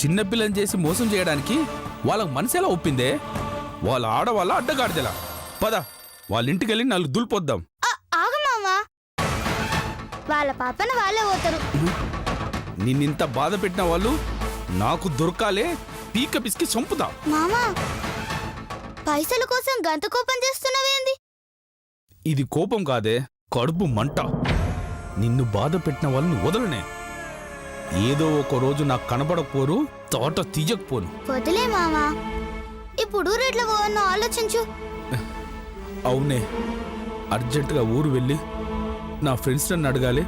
చిన్నపిల్లని చేసి మోసం చేయడానికి వాళ్ళకి మనసు ఎలా ఒప్పిందే? వాళ్ళ ఆడవాళ్ళ అడ్డగాడిదెలా? పద వాళ్ళ ఇంటికి వెళ్ళి 4 దులిపోద్దాం. ఆగమామా, వాళ్ళ పాపన వాళ్ళే పోతారు. నిన్నింత బాధ పెట్టిన వాళ్ళు నాకు దొరకాలే, పీక పిసికి చంపుతా. మామా, పైసల కోసం గంత కోపం చేస్తున్నావేంది? ఇది కోపం కాదే, కడుపు మంట. నిన్ను బాధ పెట్టిన వాళ్ళని వదలనే. ఏదో ఒక రోజు నాకు కనబడకపోరు, తోట తీయకపోను. వదిలే మామా, ఇప్పుడు రేట్ల పోవన్న ఆలోచించు. అవునే, అర్జెంటుగా ఊరు వెళ్ళి నా ఫ్రెండ్స్ నన్ను అడగాలి,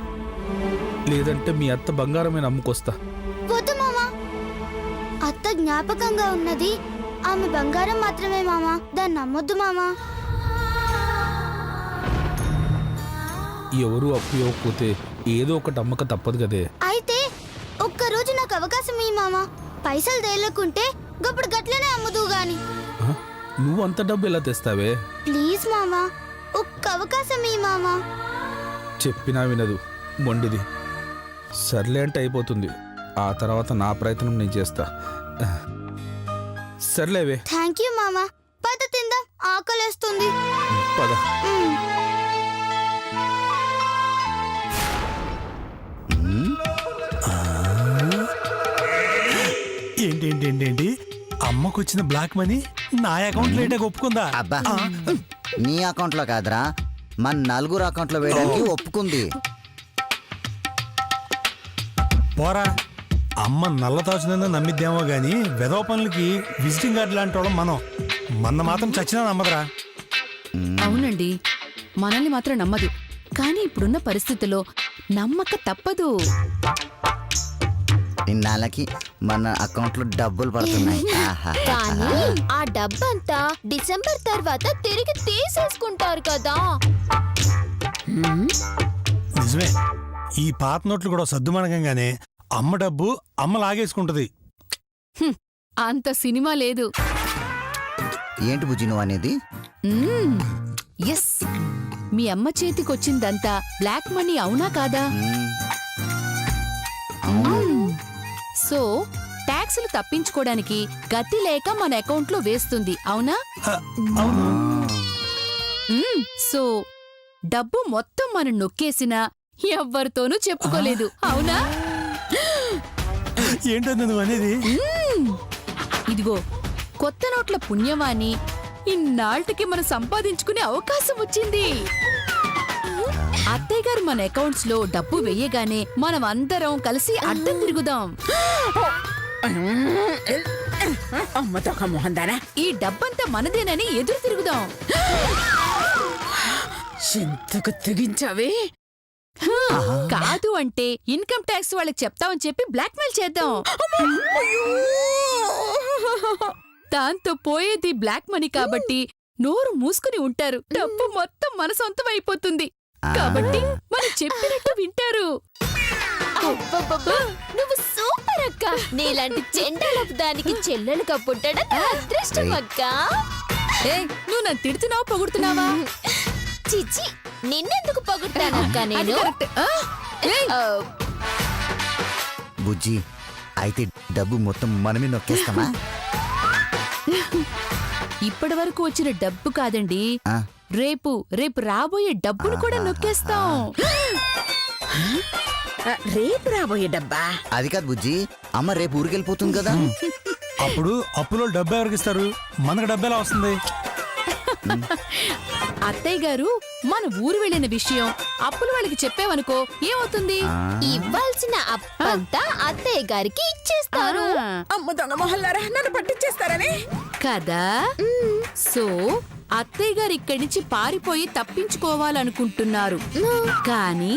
లేదంటే మీ అత్త బంగారమే నమ్ముకొస్తా. వద్దు మామా, అత్త జ్ఞాపకంగా ఉన్నది ఆమె బంగారం మాత్రమే మామా, దాన్ని నమ్మొద్దు మామా. ఎవరు అప్పు ఇవ్వకపోతే ఏదో ఒకటి అమ్మక తప్పదు కదే. అయితే ఒక్కరోజు నాకు అవకాశం ఈ మామా, పైసలు తేలకుంటే గప్పుడు గట్లనే అమ్ముదు గాని. నువ్వు అంత డబ్బు ఎలా తెస్తావే? ప్లీజ్ మామా, ఒక్క అవకాశం ఈ మామా. చెప్పినా వినదు మొండిది. సర్లే అంటే అయిపోతుంది, ఆ తర్వాత నా ప్రయత్నం నేను చేస్తా. సర్లేవే. థ్యాంక్ యూ మామా. పద తిందాం, ఆకలేస్తుంది. పద. ఏంటి అమ్మకొచ్చిన బ్లాక్ మనీ నా అకౌంట్ లో ఒప్పుకుందా? అబ్బా, నీ అకౌంట్ లో కాదురా, మన 4 అకౌంట్ లో వేయడానికి ఒప్పుకుంది. పోరా, అమ్మ నల్లతాచునంద నమ్మిద్దేమో గాని వెధవ పనులకి విజిటింగ్ కార్డు లాంటి వాళ్ళం మనం. మన మాత్రం చచ్చినా నమ్మదురా. అవునండి, మనల్ని మాత్రం నమ్మదు, కానీ ఇప్పుడున్న పరిస్థితుల్లో నమ్మక తప్పదు. ఇన్నాళ్ళకి మన అకౌంట్ లో డబ్బులు పడుతున్నాయి. కానీ ఆ డబ్బంతా డిసెంబర్ తర్వాత తిరిగి తీసేసుకుంటారు కదా. నిజమే, ఈ పాత నోట్లు కూడా సద్దుమణగంగానే అమ్మ డబ్బు అమ్మ లాగేసుకుంటది. అంత సినిమా లేదు. ఏంటి బుజ్జి నువ్వు అనేది? ఎస్, మీ అమ్మ చేతికొచ్చిందంతా బ్లాక్ మనీ అవునా కాదా? సో ట్యాక్సులు తప్పించుకోవడానికి గతి లేక మన అకౌంట్ లో వేస్తుంది, అవునా? సో డబ్బు మొత్తం మనం నొక్కేసినా ఎవ్వరితోనూ చెప్పుకోలేదు, అవునా? ఏంటో నువ్వు అనేది? ఇదిగో కొత్త నోట్ల పుణ్యమాని ఇన్నాళ్టికి మనం సంపాదించుకునే అవకాశం వచ్చింది. అత్తయ్య గారు మన అకౌంట్స్ లో డబ్బు వెయ్యగానే మనం అందరం కలిసి అడ్డం తిరుగుదాం. ఈ డబ్బంతా మనదేనని ఎదురు తిరుగుదాం. ఎంతకు తెగించావే? కాదు అంటే ఇన్కమ్ ట్యాక్స్ వాళ్ళకి చెప్తామని చెప్పి బ్లాక్మెయిల్ చేద్దాం. దాంతో పోయేది బ్లాక్ మనీ కాబట్టి నోరు మూసుకుని ఉంటారు, డబ్బు మొత్తం మన సొంతం అయిపోతుంది. కాబట్టి మనం చెప్పినట్టు వింటారు. నువ్వు సూపర్ అక్క. నీలాంటి చెండాలపు దానికి చెల్లెలు కప్పుంటాడా అదృష్టం అక్క. నువ్వు నన్ను తిడుతున్నావా పొగుడుతున్నావా? చిచి, నిన్నెందుకు పొగుడతానక్క నేను? బుజ్జి, అయితే డబ్బు మొత్తం మనమే నొక్కేస్తామా? ఇప్పటి వరకు వచ్చిన డబ్బు కాదండి, రేపు రాబోయే డబ్బును కూడా నొక్కేస్తాం. రేపు రాబోయే డబ్బా? అది కాదు బుజ్జి, అమ్మ రేపు ఊరికెళ్ళిపోతుంది కదా. అప్పుడు అప్పులో డబ్బు ఎవరికిస్తారు? మనకు డబ్బు ఎలా వస్తుంది? అత్తయ్య గారు మన ఊరు వెళ్ళిన విషయం అప్పులు వాళ్ళకి చెప్పావనుకో ఏమవుతుంది? ఇవ్వాల్సిన అప్పంతా అత్తయ్య గారికి ఇచ్చేస్తారు. అమ్మ దొంగ మొహల్లారా, నన్ను పట్టించేస్తారని కదా. సో అత్తయ్య గారు ఇక్కడి నుంచి పారిపోయి తప్పించుకోవాలనుకుంటున్నారు, కానీ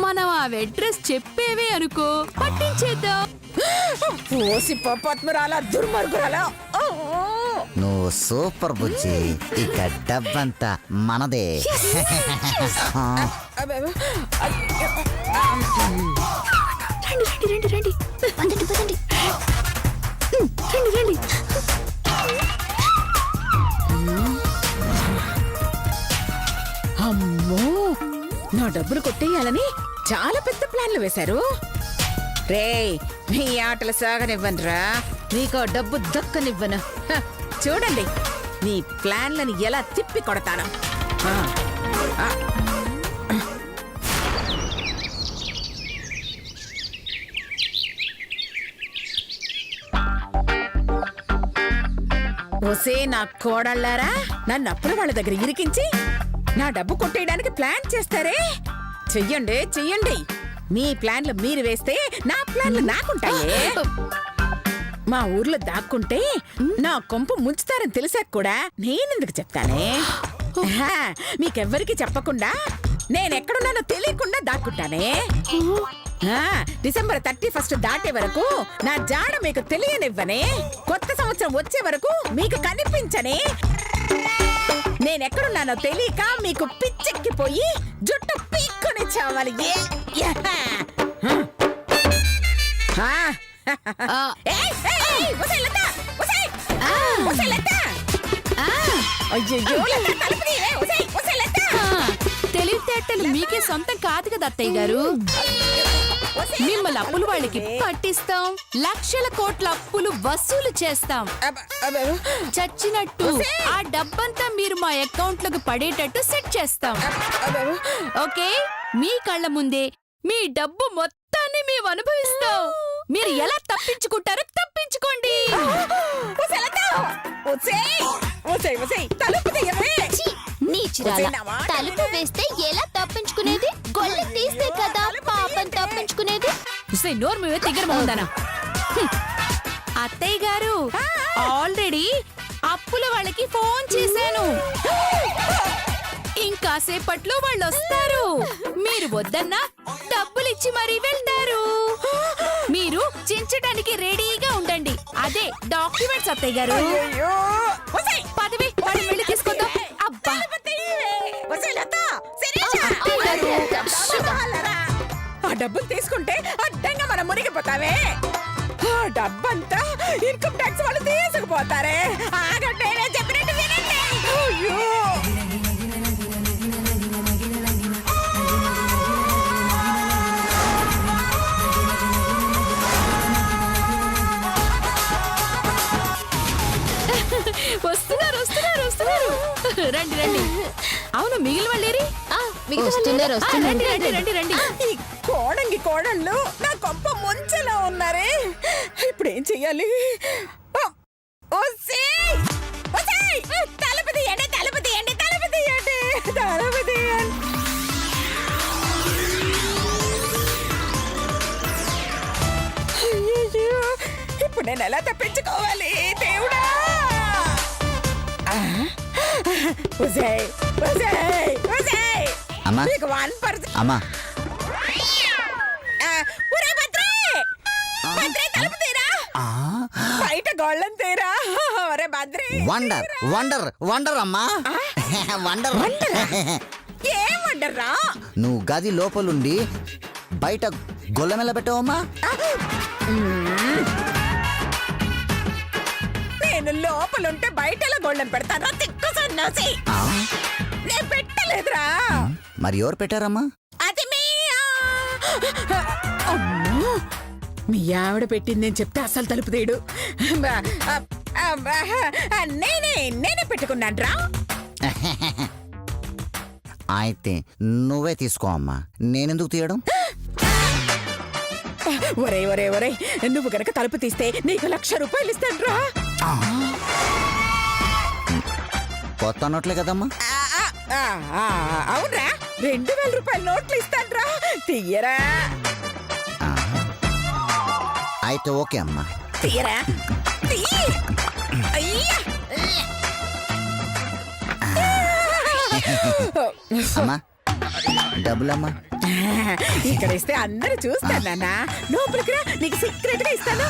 మనం ఆ అడ్రస్ చెప్పేవే అనుకో పట్టించేద్దాం. ఓసి పద్మరాల దుర్మార్గురాలా. నువ్వు సూపర్ బుజ్జి, ఇక డబ్బంతా మనదే. రండి రండి, పదండి పదండి, రండి రండి. అమ్మో, నా డబ్బులు కొట్టేయాలని చాలా పెద్ద ప్లాన్లు వేశారు. రేయ్ మీ ఆటలు సాగనివ్వనురా, నీకో డబ్బు దక్కనివ్వను. హ, చూడండి నీ ప్లాన్లను ఎలా తిప్పి కొడతాను. ఆ, ఆ. ఓసే నా కోడళ్ళారా, నన్ను అప్పుల వాళ్ళ దగ్గర ఇరికించి నా డబ్బు కొట్టేయడానికి ప్లాన్ చేస్తారే. చెయ్యండి చెయ్యండి, మీ ప్లాన్లు మీరు వేస్తే నా ప్లాన్లు నాకుంటాయే. మా ఊర్లో దాక్కుంటే నా కొంప ముంచుతారని తెలిసాక కూడా నేనెందుకు చెప్తానే? ఆహా, మీకెవ్వరికి చెప్పకుండా నేనెక్కడున్నానో తెలియకుండా దాక్కుంటానే. డిసెంబర్ 31 దాటే వరకు నా జాడ మీకు తెలియనివ్వనే. కొత్త సంవత్సరం వచ్చే వరకు మీకు కనిపించనే. నేనెక్కడున్నానో తెలియక మీకు పిచ్చెక్కిపోయి జుట్టు పీక్కుని చావాలి. తెలివితేటలు మీకే సొంతం కాదు కదా అత్తయ్య గారు. మిమ్మల్ని అప్పులు వాళ్ళకి పట్టిస్తాం, లక్షల కోట్ల అప్పులు వసూలు చేస్తాం. చచ్చినట్టు ఆ డబ్బంతా మీరు మా అకౌంట్ లోకి పడేటట్టు సెట్ చేస్తాం. ఓకే, మీ కళ్ళ ముందే మీ డబ్బు మొత్తాన్ని మేము అనుభవిస్తాం. మీరు ఎలా తప్పించుకుంటారో తప్పించుకోండి. తలుపు వేస్తే ఎలా తప్పించుకునేది? గొల్లి తీస్తే కదా పాపం తప్పించుకునేది. నోరు మీద తిగ్గర ఉందనా? అత్తయ్య గారు, ఆల్రెడీ అప్పుల వాళ్ళకి ఫోన్ చేశాను. ఇంకాసేపట్లో వాళ్ళు వస్తారు. మీరు వద్దన్నా డబ్బులిచ్చి మరీ వెళ్తారు. మీరు చించడానికి రెడీగా ఉండండి. అదే డాక్యుమెంట్స్ అత్తయ్య గారు. పదవి వాడి వెళ్ళి తీసుకుందాం. అబ్బా, ఆ డబ్బులు తీసుకుంటే అడ్డంగా మనం మునిగిపోతావే. ఆ డబ్బంతా ఇన్కమ్ ట్యాక్స్ వాళ్ళు తీసుకుపోతారే. ఆగండి, నేను చెప్పినట్టు వినండి. అయ్యో, వస్తున్నారు వస్తున్నారు వస్తున్నారు. రండి రండి. అవును, మిగిలిన వాళ్ళేరి? వస్తున్నారు రండి రండి రండి రండి. ఈ కోడళ్ళు నా కొంప ముంచెలా ఉన్నారే. ఇప్పుడు ఏం చెయ్యాలి? తలుపు తీయండి, తలుపు తీయండి, తలుపు తీయండి, తలుపు తీయండి. అయ్యయ్యో, ఇప్పుడు నేను ఎలా తప్పించుకోవాలి దేవుడా? అమ్మా, మీకు 1%. అమ్మా, ఒరే భద్రే, భద్రే తలుపు తీరా, బయట గోళ్ళని తీరా. ఒరే భద్రే, వండర్ వండర్ వండర్ అమ్మా, వండర్. ఏం వండర్రా? నువ్వు గది లోపలుండి బయట గొల్లమెల్ల పెట్టావమ్మా. నేను లోపలుంటే బయటలో గోళ్ళని పెడతాను. తిక్కు సన్నాసి, నేను పెట్టలేదురా. మరి ఎవరు పెట్టారమ్మా? అది మీ అమ్మో, మీ ఆవిడ పెట్టిందని చెప్తే అసలు తలుపు తీయడు. నేనే పెట్టుకున్నాను. అయితే నువ్వే తీసుకో అమ్మా, నేనెందుకు తీయడం? ఒరే ఒరే ఒరే, నువ్వు గనక తలుపు తీస్తే నీకు 1,00,000 రూపాయలు ఇస్తాను రా. కొత్త నోట్లే కదమ్మా. అవునరా, 2,000 రూపాయల నోట్లు ఇస్తాను రా. తీయరా? అయితే ఓకే అమ్మా. తీయరా? అయ్యా, అమ్మా, డబ్బులమ్మా. ఇక్కడ ఇస్తే అందరూ చూస్తారు నాన్న. లోపలికి రా, నీకు సీక్రెట్ గా ఇస్తాను.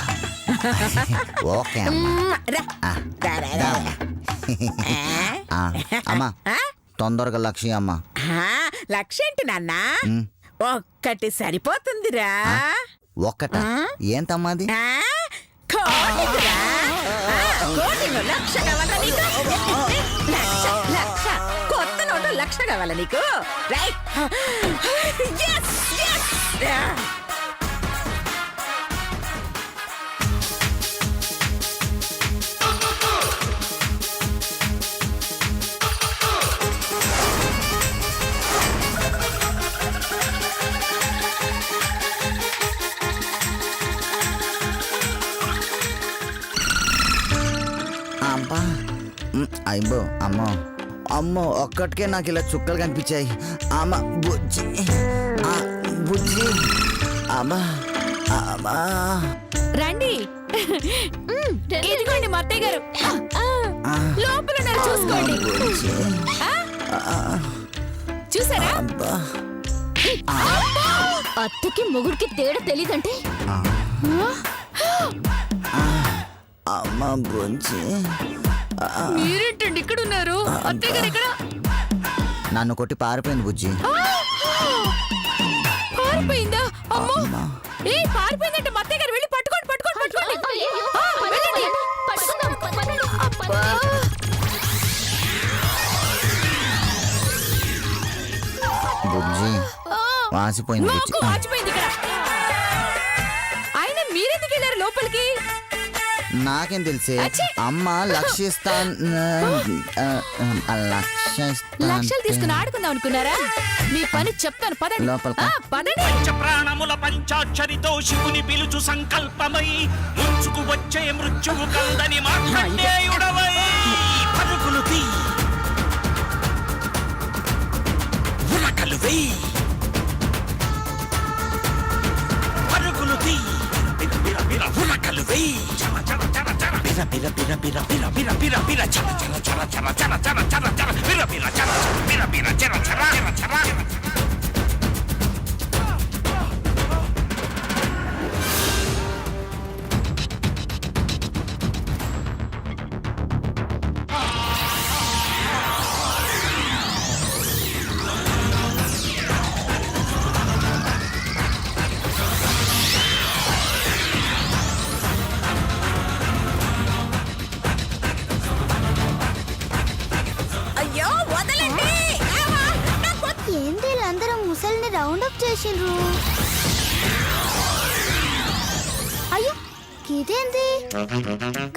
ఓకే అమ్మా. రా. అమ్మా, తొందరగా 1,00,000 అమ్మా. 1,00,000 ఏంటి నాన్న? ఒక్కటి సరిపోతుందిరా. ఒక్కట ఏంటమ్మాది? కోటిరా. కోటిలో 1,00,000 కావాలా నీకు? 1,00,000. కొత్త నోటు 1,00,000 కావాలా నీకు? రైట్. అయ్యో అమ్మో అమ్మో ఒక్కటికే నాకు ఇలా చుక్కలు కనిపించాయి. అమ్మ బుజ్జి ఆ, బుజ్జి అమ్మా అమ్మా. రండి ఇదిగోండి మా అత్తయ్య గారు లోపల ఉన్నారు, చూసుకోండి. బుజ్జి ఆ? చూసారా? అబ్బా అత్తకి మొగుడికి తేడా తెలీదంటే అమ్మ బుజ్జి మీరేంటండి ఇక్కడ ఉన్నారు? అత్తయ్య గారు ఇక్కడ నన్ను కొట్టి పారిపోయింది బుజ్జి. పారిపోయిందా? అమ్మో ఏ పారిపోయిందంటే మా అత్తయ్య గారు వెళ్ళి పట్టుకోండి పట్టుకోండి పట్టుకోండి. ఆ, వెళ్ళండి. అబ్బా. బుజ్జి ఆ, వాసిపోయింది బుజ్జి. మాకు వాచిపోయింది ఇక్కడ. ఆయన మీరెందుకు వెళ్ళారు లోపలికి? నాకేం తెలిసే అచ్చే. అమ్మ లక్షలు తీసుకుని ఆడుకుందాం అనుకున్నారా? మీ పని చెప్తాను, పదండి. లోపలికా? ఆ, పదండి. ప్రాణముల పంచాక్షరితో శివుని పిలుచు సంకల్పమై ముంచుకు వచ్చే మృత్యువు కందని మార్కండేయుడవై పరుగులు తీ ఉరకలు వెయ్యి పరుగులు తీ బిర బిర బిర ఉరకలు వెయ్యి చర చర చర చర బిర బిర బిర బిర బిర బిర బిర బిర చర చర చర చర చర చర చర చర బిర బిర చర బిర బిర చర చర చర చర. అయ్యో వదలండి. ఆవా, నా కొత్త- ఏంది వీళ్ళందరూ ముసలిని రౌండ్ అప్ చేసిండ్రు? అయ్యో ఇదేంది?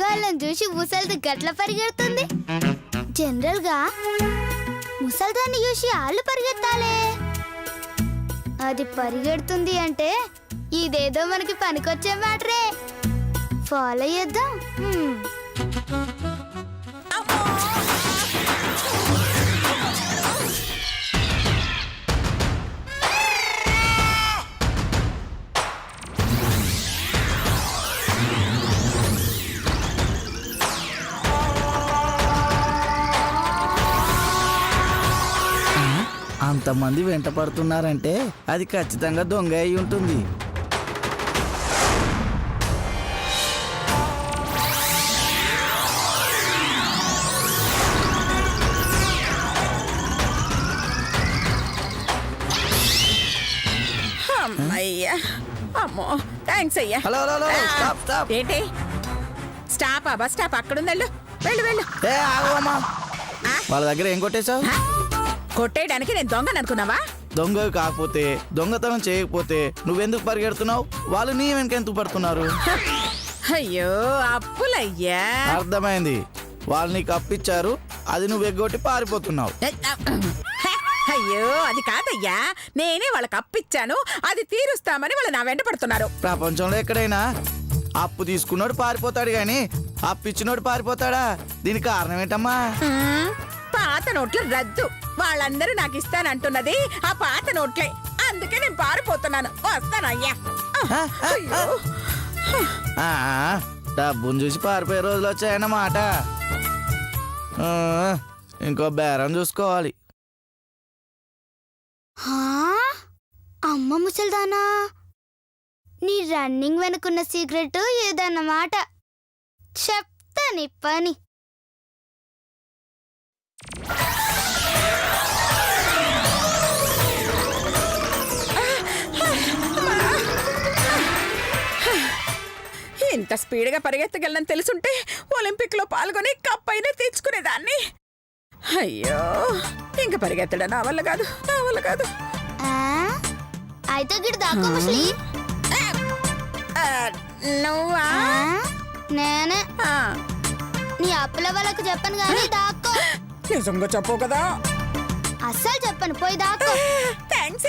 గాళ్ళని చూసి ముసలిది గట్ల పరిగెడుతుంది. జనరల్ గా ముసల్దాన్ని చూసి ఆళ్ళు పరిగెత్తాలే. అది పరిగెడుతుంది అంటే ఇదేదో మనకి పనికొచ్చే మ్యాటరే. ఫాలో చేద్దాం. అంతమంది వెంట పడుతున్నారంటే అది ఖచ్చితంగా దొంగ అయి ఉంటుంది. అమ్మయ్యా అమ్మో థ్యాంక్స్ అయ్యా. Hello hello hello stop stop. ఏంటి స్టాప్? బస్ స్టాప్ అక్కడుందళ్ళు, వెళ్ళు వెళ్ళు. ఏ ఆగమ్మా, వాళ్ళ దగ్గర ఏం కొట్టేశావు? ఆ? కొట్టేయడానికి నేను దొంగను అనుకున్నావా? దొంగ కాకపోతే దొంగతనం చేయకపోతే నువ్వెందుకు పరిగెడుతున్నావు? వాళ్ళు నీ వెనక ఎందుకు పడుతున్నారు? అయ్యో అప్పులయ్యా. అర్థమైంది. వాళ్ళు నీకు అప్పిచ్చారు, అది నువ్వు ఎగ్గొట్టి పారిపోతున్నావు. అయ్యో అది కాదయ్యా, నేనే వాళ్ళకి అప్పిచ్చాను, అది తీరుస్తామని వాళ్ళు నా వెంట పడుతున్నారు. ప్రపంచంలో ఎక్కడైనా అప్పు తీసుకున్నాడు పారిపోతాడు గాని అప్పిచ్చినోడు పారిపోతాడా? దీనికి కారణం ఏంటమ్మా? పాత నోట్లు రద్దు. వాళ్ళందరూ నాకు ఇస్తానంటున్నది ఆ పాత నోట్లే. అందుకే నేను పారిపోతున్నాను. వస్తానయ్యా. అయ్యో. ఆ, డబ్బును చూసి పారిపోయే రోజులు వచ్చాయన్నమాట. ఆ, ఇంకో బేరం చూసుకోవాలి. హా? అమ్మ ముసల్దానా, నీ రన్నింగ్ వెనుకున్న సీక్రెట్ ఏదన్నమాట. చెప్తా నీ పని. ఇంత స్పీడ్గా పరిగెత్తగలనని తెలుసుంటే ఒలింపిక్ లో పాల్గొని కప్ అయినా తెచ్చుకునేదాన్ని. అయ్యో ఇంక పరిగెత్తడం నా వల్ల కాదు, నా వల్ల కాదు. ఆ? అయితే గిడి దాక్కో ముసలి. ఆ, నువ్వా? ఆ? నేనే. ఆ, నీ అప్పుల వాళ్ళకు చెప్పను కానీ దాక్కో. నిజంగా చెప్పు కదా. అస్సలు చెప్పను, పోయి దాక్కో. థ్యాంక్స్.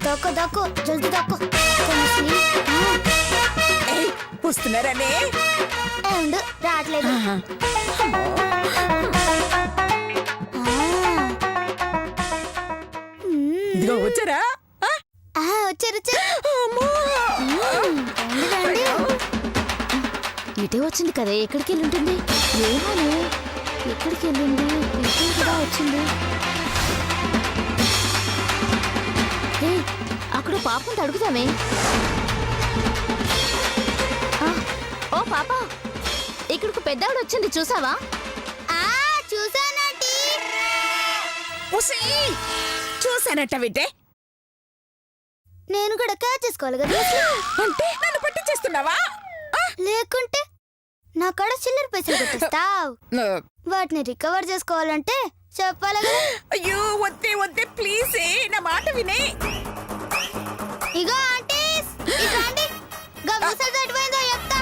దాక్కో దాక్కో, జల్దీ దాక్కో. ముసలి. వస్తున్నా వస్తున్నారని ఉండు రావట్లేదు ఇదిగో వచ్చారా వచ్చారు ఇటే వచ్చింది కదా ఎక్కడికి వెళ్ళి ఉంటుంది ఏమోనే ఎక్కడికి వెళ్ళింది ఇటే కూడా వచ్చింది అక్కడ పాపం అడుగుతామే ఓ పాప ఇక్కడికి పెద్దవాడు వచ్చింది చూసావా చూసానండి చూసానట్ట వింటే నేను కూడా క్యాచ్ చేసుకోవాలి కదా అంటే నన్ను పట్టించేస్తున్నావా లేకుంటే నా కాడ చిల్లర పైసలు కొట్టిస్తావు వాటిని రికవర్ చేసుకోవాలంటే చెప్పాలి కదా అయ్యో వద్దే వద్దే ప్లీజ్ నా మాట వినే ఇగో ఆంటీస్ ఇట్లాంటి గమ్మసలు తడిపోయిందో చెప్తా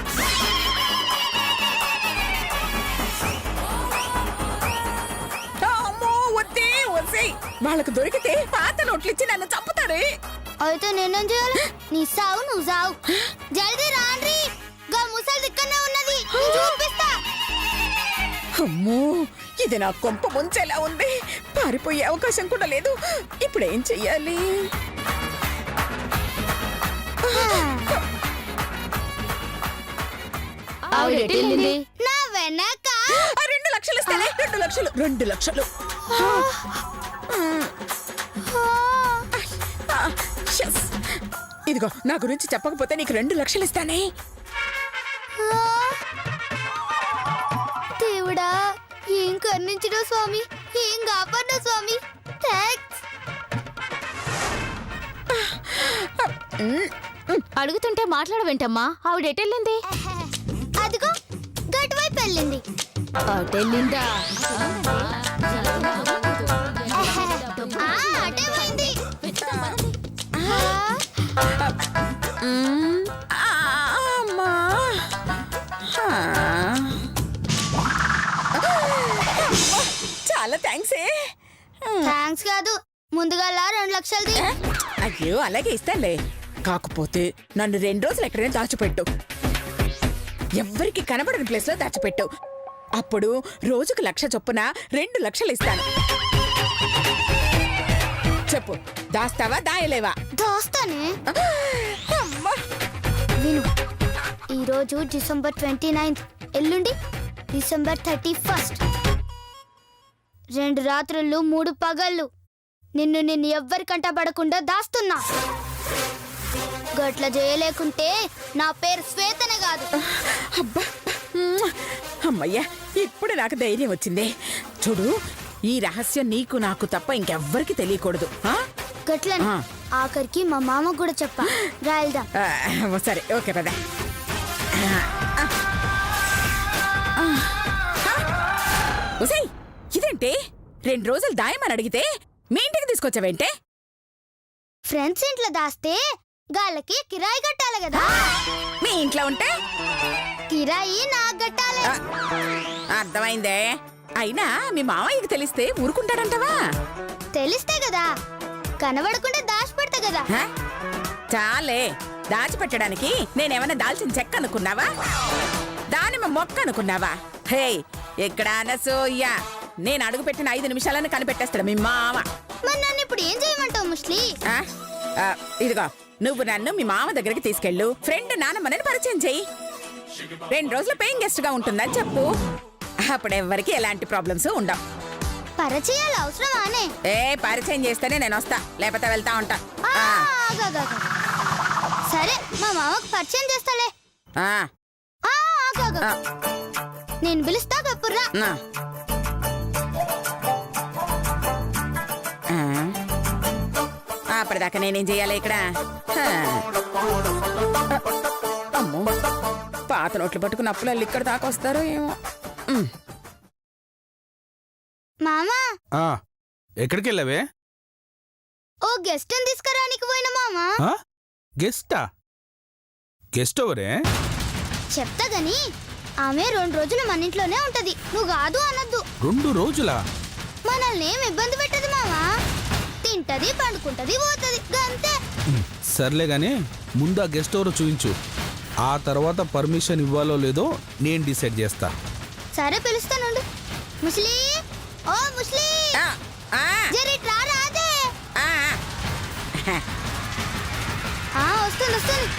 అమ్మో వద్దే వద్దే వాళ్ళకు దొరికితే పాత నోట్లు ఇచ్చి నన్ను చంపుతారే అయితే నేనేం చేయాలి నీ సావు నువ్వు సావు జల్దీ రాండ్రి గా ముసలి దిక్కనే ఉన్నది నేను చూపిస్తా అమ్మో ఇది నా కొంప ముంచేలా ఉంది పారిపోయే అవకాశం కూడా లేదు ఇప్పుడు ఏం చెయ్యాలి నా వెనక 2 లక్షలు ఇస్తానే 2 లక్షలు 2 లక్షలు Yes. ఇదిగో నా గురించి చెప్పకపోతే నీకు 2 లక్షలు ఇస్తానే దేవుడా ఏం కర్ణించడో స్వామి ఏం కాపాడో స్వామి థాంక్స్ అడుగుతుంటే మాట్లాడవేంటమ్మా ఆవిడ ఎటెళ్ళింది అదిగో గటువైపు వెళ్ళింది అటెళ్ళిందా అటే పోయింది అమ్మా చాలా థ్యాంక్స్ థాంక్స్ కాదు ముందుగా 2 లక్షలది అయ్యో అలాగే ఇస్తానులే కాకపోతే నన్ను 2 రోజులు ఎక్కడైనా దాచిపెట్టు ఎవ్వరికి కనబడని ప్లేస్ లో దాచిపెట్టు అప్పుడు రోజుకు 1 లక్ష చొప్పున 2 లక్షలు ఇస్తాను చెప్పు దాస్తావా దాయలేవా దోస్తానే అమ్మా విను ఈరోజు డిసెంబర్ 29th ఎల్లుండి డిసెంబర్ 31st 2 రాత్రులు 3 పగళ్ళు నిన్ను ఎవ్వరికంట పడకుండా దాస్తున్నా గట్ల చేయలేకుంటే నా పేరు శ్వేతనే కాదు అబ్బా అమ్మయ్యా ఇప్పుడు నాకు ధైర్యం వచ్చింది చూడు ఈ రహస్యం నీకు నాకు తప్ప ఇంకెవ్వరికి తెలియకూడదు గట్లని ఆఖరికి మా మామ కూడా చెప్పా రాయల్దా సరే ఓకే పద ఇదేంటి 2 రోజులు దాయమని అడిగితే మీ ఇంటికి తీసుకొచ్చావేంటే ఫ్రెండ్స్ ఇంట్లో దాస్తే గాళ్ళకి కిరాయి కట్టాలి కదా మీ ఇంట్లో ఉంటే కిరాయి నాకు కట్టాలి అర్థమైందే అయినా మీ మామయ్యకి తెలిస్తే ఊరుకుంటాడంటవా తెలిస్తే కదా కనబడకుండా దాచిపెడతా కదా చాలే దాచిపెట్టడానికి నేనేమన్నా దాల్చిన చెక్క అనుకున్నావా దానిమ్మ మొక్క అనుకున్నావా హే ఇక్కడ అనసూయ నేను అడుగు పెట్టిన 5 నిమిషాలను కనిపెట్టేస్తాడు మీ మామ మరి నన్ను ఇప్పుడు ఏం చేయమంటావు ముస్లి ఇదిగో నువ్వు నన్ను మీ మామ దగ్గరికి తీసుకెళ్ళు ఫ్రెండ్ నానమ్మని పరిచయం చెయ్యి 2 రోజులు పేయింగ్ గెస్ట్ గా ఉంటుందని చెప్పు అప్పుడెవ్వరికి ఎలాంటి ప్రాబ్లమ్స్ ఉండవు పరిచయాలు అవసరమానే పరిచయం చేస్తేనే నేను వస్తా లేకపోతే వెళ్తా ఉంటా సరే మా మామకు పరిచయం చేస్తాలే నేను పిలుస్తా కప్పుర్రా అప్పటిదాకా నేనేం చెయ్యాలి ఇక్కడ అమ్మో పాత నోట్లు పట్టుకుని అప్పులు ఇక్కడ దాకా వస్తారో ఏమో మామా ఎక్కడికి వెళ్ళావే ఓ గెస్ట్ తీసుకురానికి పోయిన మామా గెస్టా గెస్ట్ ఎవరే చెప్తా గని ఆమె 2 రోజులు మన ఇంట్లోనే ఉంటది నువ్వు కాదు అనద్దు 2 రోజులా మనల్ని ఏం ఇబ్బంది పెట్టదు మామా తింటది పండుకుంటది పోతది గంతే సర్లే గాని ముందు ఆ గెస్ట్ ఎవరో చూపించు ఆ తర్వాత పర్మిషన్ ఇవ్వాలో లేదో నేను డిసైడ్ చేస్తా. సరే పిలుస్తానుండు. ముస్లి, ఓ ముస్లి, ఆ, ఆ, జరిట్ రా రాదే. ఆ. వస్తుంది వస్తుంది.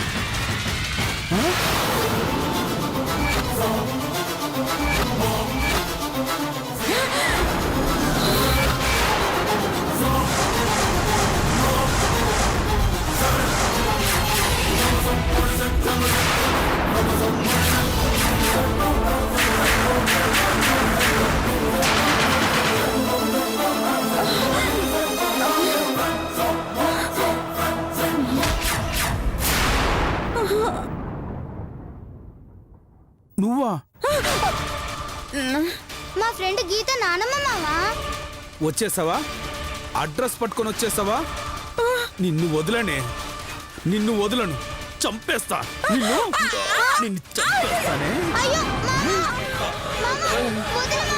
నువ్వా? మా ఫ్రెండ్ గీత నానమ్మ మావా. వచ్చేసావా? అడ్రస్ పట్టుకొని వచ్చేసావా? నిన్ను వదలనే, నిన్ను వదలను, చంపేస్తా నిన్ను, నిన్ను చంపేస్తానే. అయ్యో మామ, మామ, వదిలు